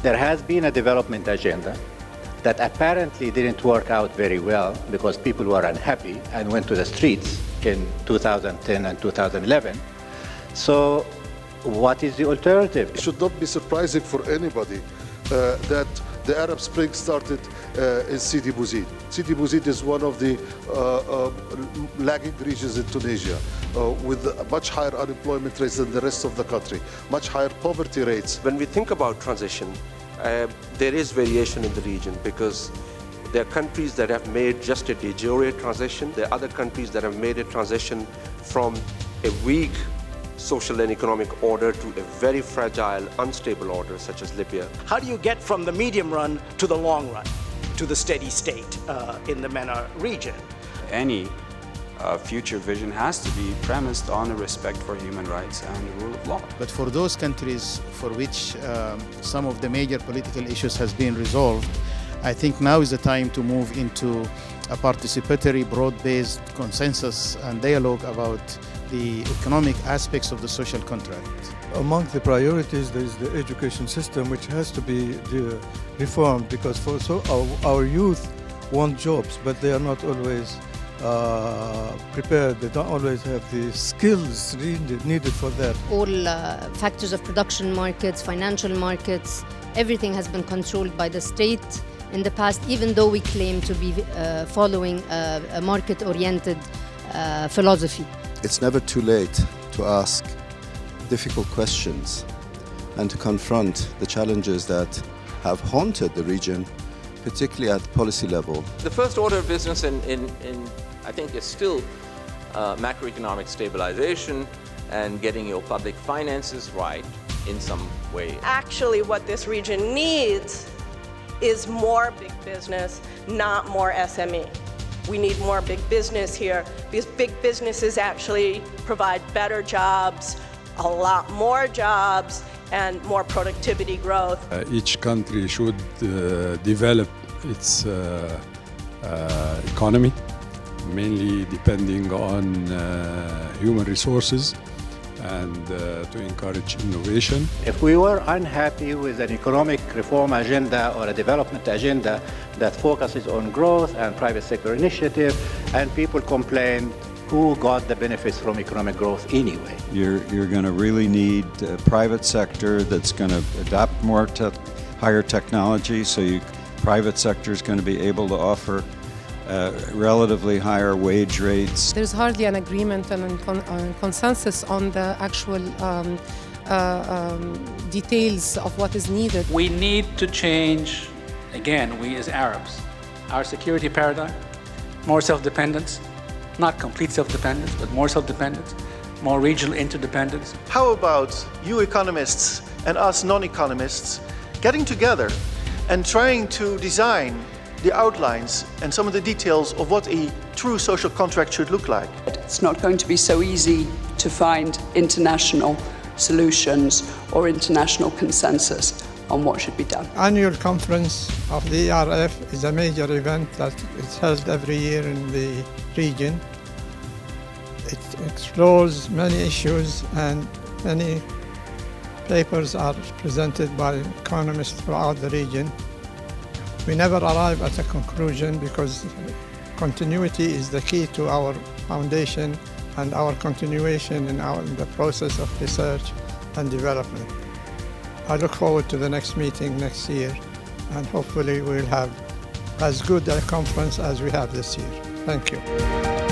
There has been a development agenda that apparently didn't work out very well because people were unhappy and went to the streets in 2010 and 2011. So what is the alternative? It should not be surprising for anybody that the Arab Spring started in Sidi Bouzid. Sidi Bouzid is one of the lagging regions in Tunisia with much higher unemployment rates than the rest of the country, much higher poverty rates. When we think about transition, there is variation in the region because there are countries that have made just a de jure transition. There are other countries that have made a transition from a weak social and economic order to a very fragile, unstable order, such as Libya. How do you get from the medium run to the long run, to the steady state in the MENA region? Any future vision has to be premised on the respect for human rights and the rule of law. But for those countries for which some of the major political issues has been resolved, I think now is the time to move into a participatory, broad-based consensus and dialogue about the economic aspects of the social contract. Among the priorities, there is the education system, which has to be reformed because our youth want jobs, but they are not always prepared. They don't always have the skills needed for that. All factors of production markets, financial markets, everything has been controlled by the state in the past, even though we claim to be following a market-oriented philosophy. It's never too late to ask difficult questions and to confront the challenges that have haunted the region, particularly at policy level. The first order of business in I think is still macroeconomic stabilization and getting your public finances right in some way. Actually, what this region needs is more big business, not more SME. We need more big business here because big businesses actually provide better jobs, a lot more jobs, and more productivity growth. Each country should develop its economy, mainly depending on human resources and to encourage innovation. If we were unhappy with an economic reform agenda or a development agenda that focuses on growth and private sector initiative, and people complain, who got the benefits from economic growth anyway? You're going to really need a private sector that's going to adapt more to higher technology, so private sector is going to be able to offer relatively higher wage rates. There's hardly an agreement and consensus on the actual details of what is needed. We need to change, again, we as Arabs, our security paradigm, more self-dependence, not complete self-dependence, but more self-dependence, more regional interdependence. How about you economists and us non-economists getting together and trying to design the outlines and some of the details of what a true social contract should look like? It's not going to be so easy to find international solutions or international consensus on what should be done. Annual conference of the ERF is a major event that is held every year in the region. It explores many issues and many papers are presented by economists throughout the region. We never arrive at a conclusion because continuity is the key to our foundation and our continuation in the process of research and development. I look forward to the next meeting next year, and hopefully we'll have as good a conference as we have this year. Thank you.